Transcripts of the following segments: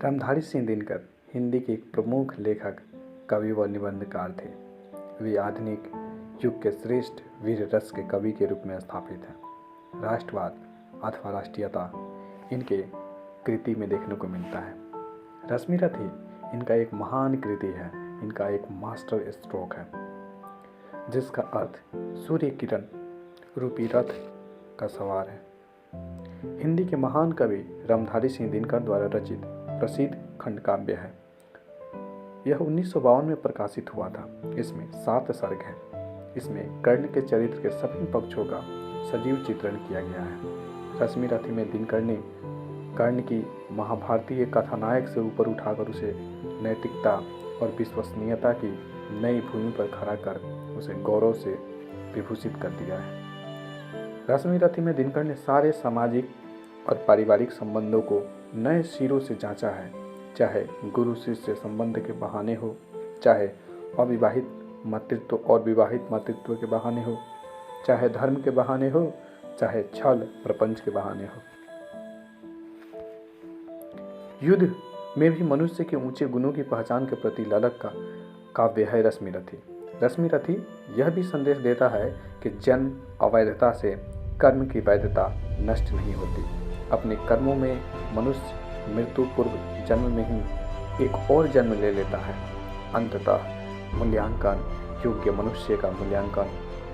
रामधारी सिंह दिनकर हिंदी के एक प्रमुख लेखक, कवि व निबंधकार थे। वे आधुनिक युग के श्रेष्ठ वीर रस के कवि के रूप में स्थापित हैं। राष्ट्रवाद अथवा राष्ट्रीयता इनके कृति में देखने को मिलता है। रश्मिरथी इनका एक महान कृति है, इनका एक मास्टर स्ट्रोक है, जिसका अर्थ सूर्य किरण रूपी रथ का सवार है। हिंदी के महान कवि रामधारी सिंह दिनकर द्वारा रचित प्रसिद्ध खंड काव्य है। यह 1952 में प्रकाशित हुआ था। इसमें 7 सर्ग हैं। इसमें कर्ण के चरित्र के सभी पक्षों का सजीव चित्रण किया गया है। रश्मिरथी में दिनकर ने कर्ण की महाभारतीय कथानायक से ऊपर उठाकर उसे नैतिकता और विश्वसनीयता की नई भूमि पर खड़ा कर उसे गौरव से विभूषित कर दिया है। रश्मिरथी में दिनकर ने सारे सामाजिक और पारिवारिक संबंधों को नए सिरों से जांचा है, चाहे गुरु शिष्य संबंध के बहाने हो, चाहे अविवाहित मातृत्व और विवाहित मातृत्व के बहाने हो, चाहे धर्म के बहाने हो, चाहे छल प्रपंच के बहाने हो। युद्ध में भी मनुष्य के ऊंचे गुणों की पहचान के प्रति ललक का काव्य है रश्मिरथी। रश्मिरथी यह भी संदेश देता है कि जन्म अवैधता से कर्म की वैधता नष्ट नहीं होती। अपने कर्मों में मनुष्य मृत्यु पूर्व जन्म में ही एक और जन्म ले लेता है। अंततः मूल्यांकन योग्य मनुष्य का मूल्यांकन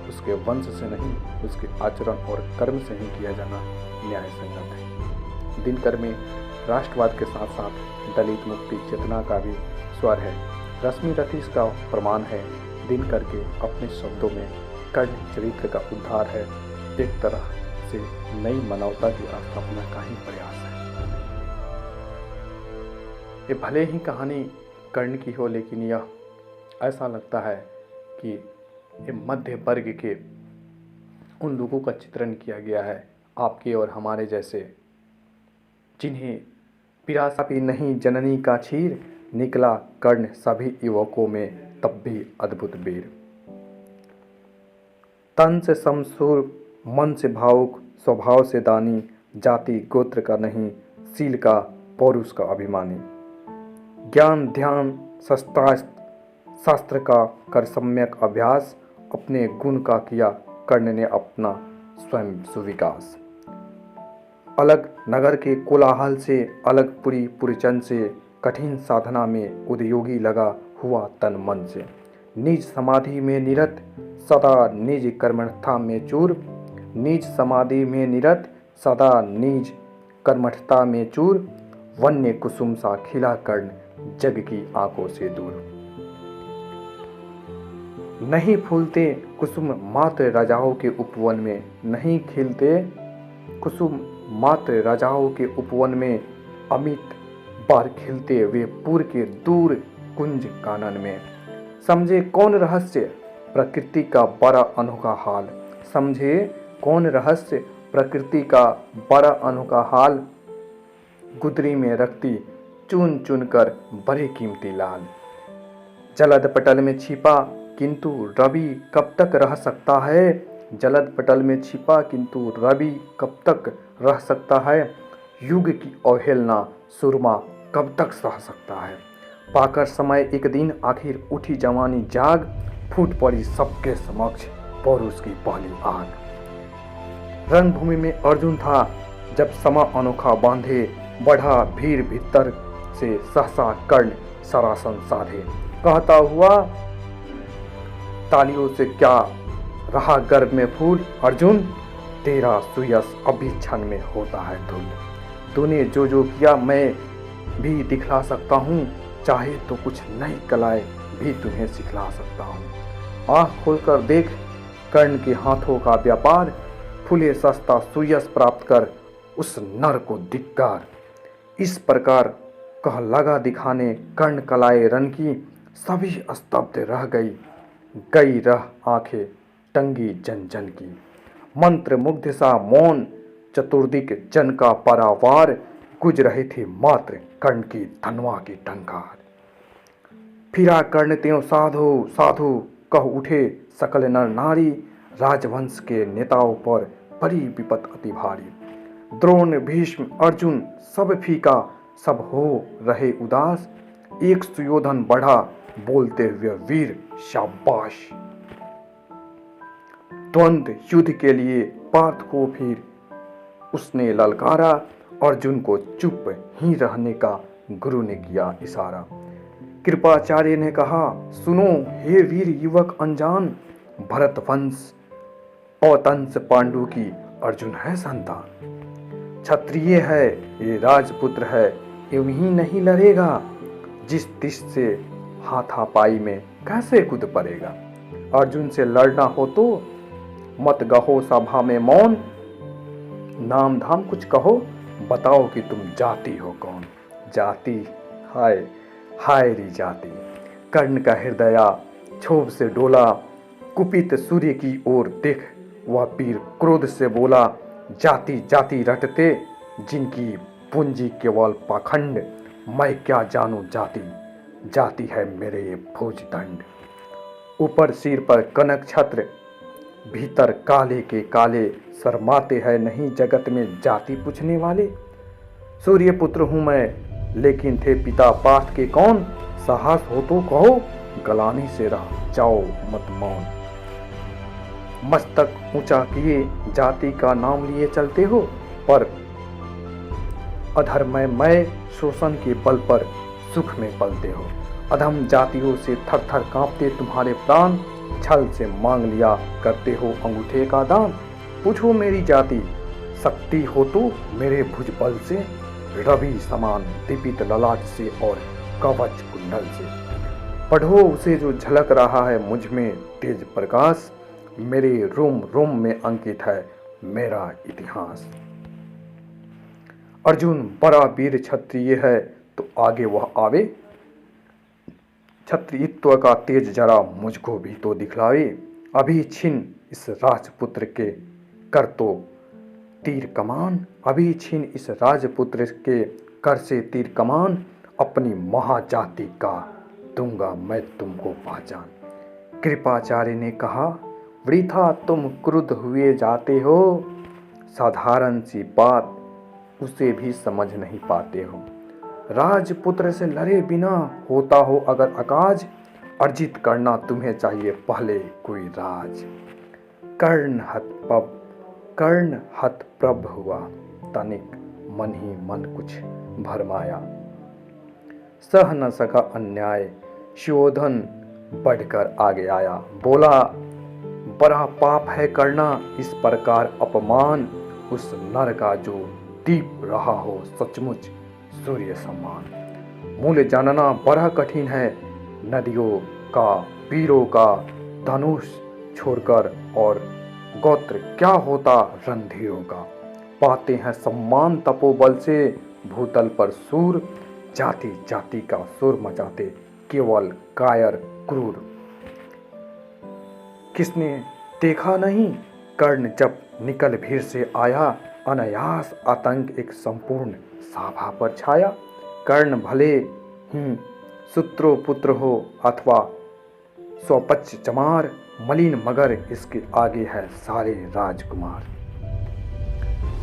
उसके वंश से नहीं, उसके आचरण और कर्म से ही किया जाना न्याय संगत है। दिनकर में राष्ट्रवाद के साथ साथ दलित मुक्ति चेतना का भी स्वर है। रश्मिरथी इसका प्रमाण है। दिनकर के अपने शब्दों में कर्ण चरित्र का उद्धार है, एक तरह से नई मानवता की स्थापना का ही प्रयास है। ये भले ही कहानी कर्ण की हो, लेकिन यह ऐसा लगता है कि ये मध्य वर्ग के उन लोगों का चित्रण किया गया है, आपके और हमारे जैसे, जिन्हें पिरासा भी नहीं जननी का क्षीर, निकला कर्ण सभी युवकों में तब भी अद्भुत वीर। तन से समसूर, मन से भावुक, स्वभाव से दानी, जाति गोत्र का नहीं, शील का पौरुष का अभिमानी। ज्ञान ध्यान शास्त्र का कर सम्यक अभ्यास, अपने गुण का किया कर्ण ने अपना स्वयं सुविकास। अलग नगर के कोलाहल से, अलग पुरी पुरचन से, कठिन साधना में उद्योगी लगा हुआ तन मन से। निज समाधि में निरत, सदा निज कर्मठता में चूर, निज समाधि में निरत, सदा निज कर्मठता में चूर, वन्य कुसुम सा खिला कर्ण जग की आंखों से दूर। नहीं फूलते कुसुम मात्र राजाओं के उपवन में, नहीं खिलते कुसुम मात्र राजाओं के उपवन में, अमित बार खिलते वे पूर के दूर कुंज कानन में। समझे कौन रहस्य प्रकृति का बड़ा अनोखा हाल, समझे कौन रहस्य प्रकृति का बड़ा अनोखा हाल, गुदरी में रखती चुन चुन कर बड़े कीमती लाल। जलद पटल में छिपा किंतु रवि कब तक रह सकता है, जलद पटल में छिपा किंतु रवि कब तक रह सकता है, युग की अवहेलना सुरमा कब तक सह सकता है। पाकर समय एक दिन आखिर उठी जवानी जाग, फूट पड़ी सबके समक्ष पौरुष की पहली आग। रणभूमि में अर्जुन था जब समा अनोखा बांधे, बढ़ा भीड़ भीतर से सहसा कर्ण सरासन साधे। कहता हुआ तालियों से क्या रहा गर्भ में फूल, अर्जुन तेरा सुयस अभी क्षण में होता है धूल। तूने जो जो किया मैं भी दिखला सकता हूँ, चाहे तो कुछ नई कलाएं भी तुम्हें सिखला सकता हूँ। आँख खोलकर देख कर्ण के हाथों का व्यापार, फूले सस्ता सुयस प्राप्त कर उस नर को धिक्कार। इस प्रकार कह लगा दिखाने कर्ण कलाए रन की, सभी स्तब्ध रह गई रह आंखें टंगी जन जन की। मंत्र मुग्ध सा मौन चतुर्दिक जन का परावार, गुज रहे थे मात्र कर्ण की धनवा की टंकार। फिरा कर्ण त्यों साधु साधु कह उठे सकल नर नारी, राजवंश के नेताओं पर बड़ी विपत अति भारी। द्रोण भीष्म अर्जुन सब फीका, सब हो रहे उदास। एक सुयोधन बढ़ा बोलते हुए वीर शाबाश। द्वंद्व युद्ध के लिए पार्थ को फिर उसने ललकारा। अर्जुन को चुप ही रहने का गुरु ने किया इशारा। कृपाचार्य ने कहा सुनो हे वीर युवक अनजान, भरत वंश औतंस पांडु की अर्जुन है संतान। क्षत्रिय है ये राजपुत्र है, यूं ही नहीं लड़ेगा। जिस दिश से हाथापाई में कैसे कूद पड़ेगा। अर्जुन से लड़ना हो तो मत गहो सभा में मौन। नाम धाम कुछ कहो, बताओ कि तुम जाति हो कौन। जाति हाय हाय री जाति। कर्ण का हृदय क्षोभ से डोला। कुपित सूर्य की ओर देख वह पीर क्रोध से बोला। जाति जाति रटते जिनकी पूंजी केवल पाखंड। मैं क्या जानूं जाति, जाति है मेरे ये भोजदंड। ऊपर सिर पर कनक छत्र, भीतर काले के काले। शर्माते हैं नहीं जगत में जाति पूछने वाले। सूर्य पुत्र हूं मैं, लेकिन थे पिता पार्थ के कौन। साहस हो तो कहो, गलानी से रह जाओ मत मौन। मस्तक ऊंचा किए जाति का नाम लिए चलते हो, पर अधर्ममय शोषण के बल पर सुख में पलते हो। अधम जातियों से थर थर कांपते तुम्हारे प्राण। छल से मांग लिया करते हो अंगूठे का दान। पूछो मेरी जाति, शक्ति हो तो मेरे भुजबल से। रवि समान दीपित ललाट से और कवच कुंडल से। पढ़ो उसे जो झलक रहा है मुझ में तेज प्रकाश। मेरे रोम रोम में अंकित है मेरा इतिहास। अर्जुन बड़ा वीर क्षत्रिय है तो आगे वह आवे। क्षत्रियत्व का तेज जरा मुझको भी तो दिखलावे। अभी छिन इस राजपुत्र के कर तो तीर कमान। अभी छिन इस राजपुत्र के कर से तीर कमान। अपनी महाजाति का दूंगा मैं तुमको पहचान। कृपाचार्य ने कहा वृथा तुम क्रुद्ध हुए जाते हो। साधारण सी बात उसे भी समझ नहीं पाते हो। राजपुत्र से लड़े बिना होता हो अगर अकाज। अर्जित करना तुम्हें चाहिए पहले कोई राज। कर्ण हतप्रभ हुआ, तनिक मन ही मन कुछ भरमाया। सह न सका अन्याय, सुयोधन बढ़कर आगे आया। बोला बड़ा पाप है करना इस प्रकार अपमान। उस नर का जो दीप रहा हो सचमुच सूर्य समान। मूल जानना बड़ा कठिन है नदियों का, वीरों का धनुष छोड़कर। और गोत्र क्या होता रणधीरों का। पाते हैं सम्मान तपोबल से भूतल पर सूर। जाति जाति का सुर मचाते केवल कायर क्रूर। किसने देखा नहीं कर्ण जब निकल भीड़ से आया। अनायास आतंक एक संपूर्ण सभा पर छाया। कर्ण भले ही सूत्रो पुत्र हो अथवा स्वपक्ष चमार। मलिन मगर इसके आगे है सारे राजकुमार।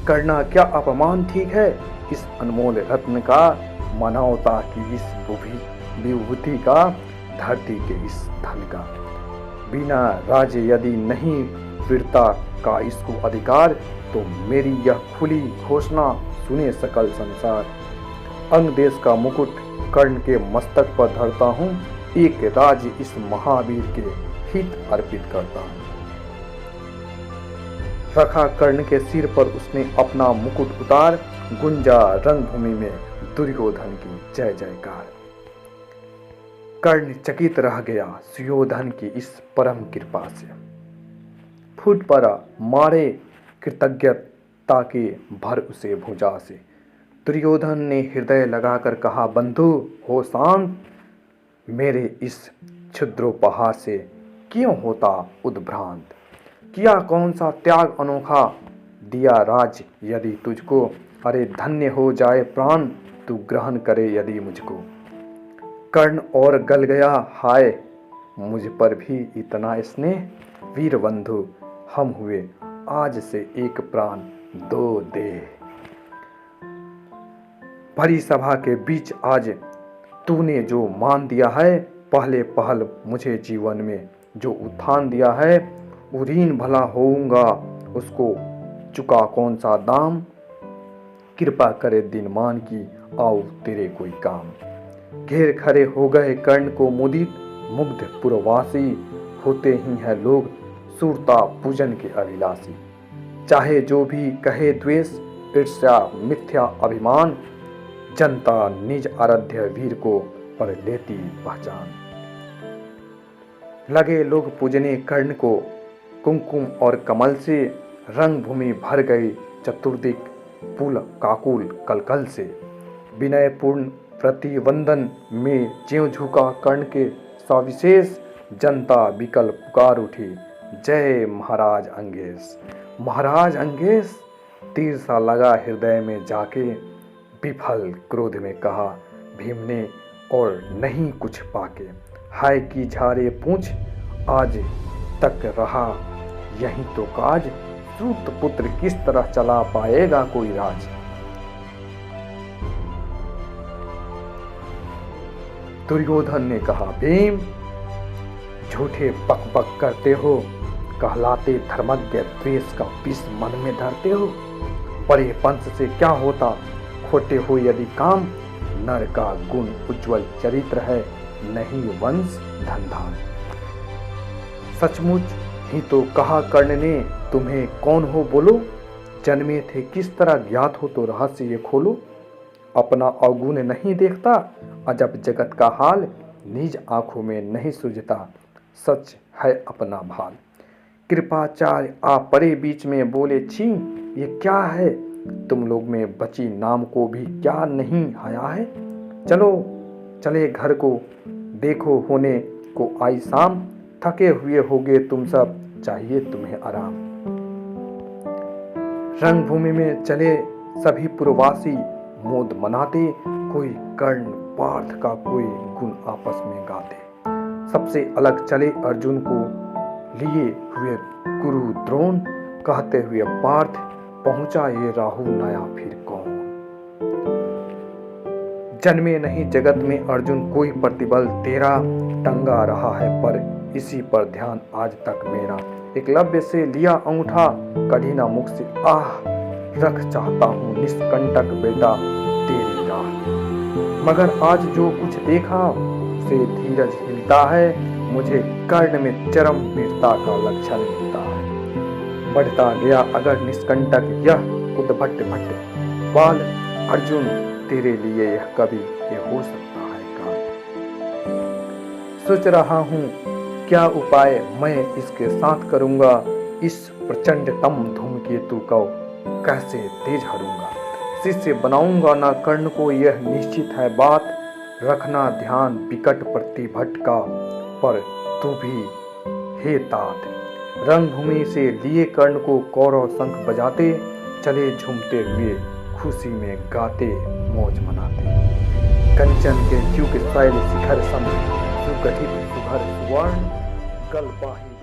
करना क्या अपमान ठीक है इस अनमोल रत्न का। मानवता की इस विभूति का, धरती के इस धन का। बिना राज यदि नहीं वीरता का इसको अधिकार, तो मेरी यह खुली घोषणा सुने सकल संसार। अंग देश का मुकुट कर्ण के मस्तक पर धरता हूँ। एक राज्य इस महावीर के हित अर्पित करता हूँ। रखा कर्ण के सिर पर उसने अपना मुकुट उतार। गुंजा रंगभूमि में दुर्योधन की जय जयकार। कर्ण चकित रह गया सुयोधन की इस परम कृपा से। फूट पड़ा मारे कृतज्ञता के भर उसे भुजा से। दुर्योधन ने हृदय लगाकर कहा बंधु हो शांत। मेरे इस क्षुद्रोपहार से क्यों होता उद्भ्रांत। किया कौन सा त्याग अनोखा, दिया राज यदि तुझको। अरे धन्य हो जाए प्राण तू ग्रहण करे यदि मुझको। कर्ण और गल गया हाय मुझ पर भी इतना स्नेह। वीर बंधु हम हुए आज से एक प्राण दो देह। भरी सभा के बीच आज तूने जो मान दिया है, पहले पहल मुझे जीवन में जो उत्थान दिया है, उरीन भला होऊंगा उसको चुका कौन सा दाम। कृपा करे दिन मान की आओ तेरे कोई काम। घेर खड़े हो गए कर्ण को मुदित, मुग्ध पुरवासी होते ही हैं लोग सूरता पूजन के अभिलाषी। चाहे जो भी कहे द्वेष, ईर्ष्या मिथ्या अभिमान, जनता निज आराध्य वीर को पर लेती पहचान। लगे लोग पूजने कर्ण को कुमकुम और कमल से, रंग भूमि भर गई चतुर्दिक पुल काकुल कलकल से। विनयपूर्ण प्रतिवंदन में ज्यों झुका कर्ण के सविशेष, जनता विकल पुकार उठी जय महाराज अंगेश। महाराज अंगेश तीर सा लगा हृदय में जाके, विफल क्रोध में कहा भीम ने और नहीं कुछ पाके। हाय की झारे पूछ आज तक रहा यही तो काज, सूत पुत्र किस तरह चला पाएगा कोई राज। दुर्योधन ने कहा भीम झूठे बक बक करते हो, कहलाते धर्मज्ञ द्वेष का विष मन में धरते हो। बड़े पंथ से क्या होता खोटे हो यदि काम, नर का गुण उज्जवल चरित्र है नहीं वंश धंधा। सचमुच ही तो कहा कर्ण ने तुम्हें कौन हो बोलो, जन्मे थे किस तरह ज्ञात हो तो रहस्य ये खोलो। अपना अवगुण नहीं देखता अजब जगत का हाल, निज आंखों में नहीं सूझता सच है अपना भाल। कृपाचार्य आप परे बीच में बोले छी ये क्या है, तुम लोग में बची नाम को भी क्या नहीं हया है। चलो चले घर को देखो होने को आई शाम, थके हुए होगे तुम सब चाहिए तुम्हें आराम। रंगभूमि में चले सभी पुरवासी मोद मनाते, कोई कर्ण पार्थ का कोई गुण आपस में गाते। सबसे अलग चले अर्जुन को लिए हुए गुरु द्रोण, कहते हुए पार्थ पहुंचा ये राहु नया फिर कौन। जन्मे नहीं जगत में अर्जुन कोई प्रतिबल तेरा, टंगा रहा है पर इसी पर ध्यान आज तक मेरा। एकलव्य से लिया अंगूठा कढ़ी ना मुख से आह, रख चाहता हूँ निष्कंटक बेटा तेरी राह। मगर आज जो कुछ देखा उसे धीरज हिलता है, मुझे कर्ण में चरम वीरता का लक्षण मिलता है। बढ़ता गया अगर निष्कंटक यह उद्भट भट्ट बाल, अर्जुन तेरे लिए यह कभी ये हो सकता है काम। सोच रहा हूँ क्या उपाय मैं इसके साथ करूँगा, इस प्रचंड तम धूमकेतु को कैसे तेज हरूंगा। शिष्य बनाऊंगा ना कर्ण को यह निश्चित है बात, रखना ध्यान विकट प्रतिभट का पर तू भी हे तात। रंगभूमि से लिए कर्ण को कौरव शंख बजाते, चले झूमते हुए खुशी में गाते मौज मनाते। कंचन के युग शैल शिखर सम सुगठित सुभर सुवर्ण, गलबाही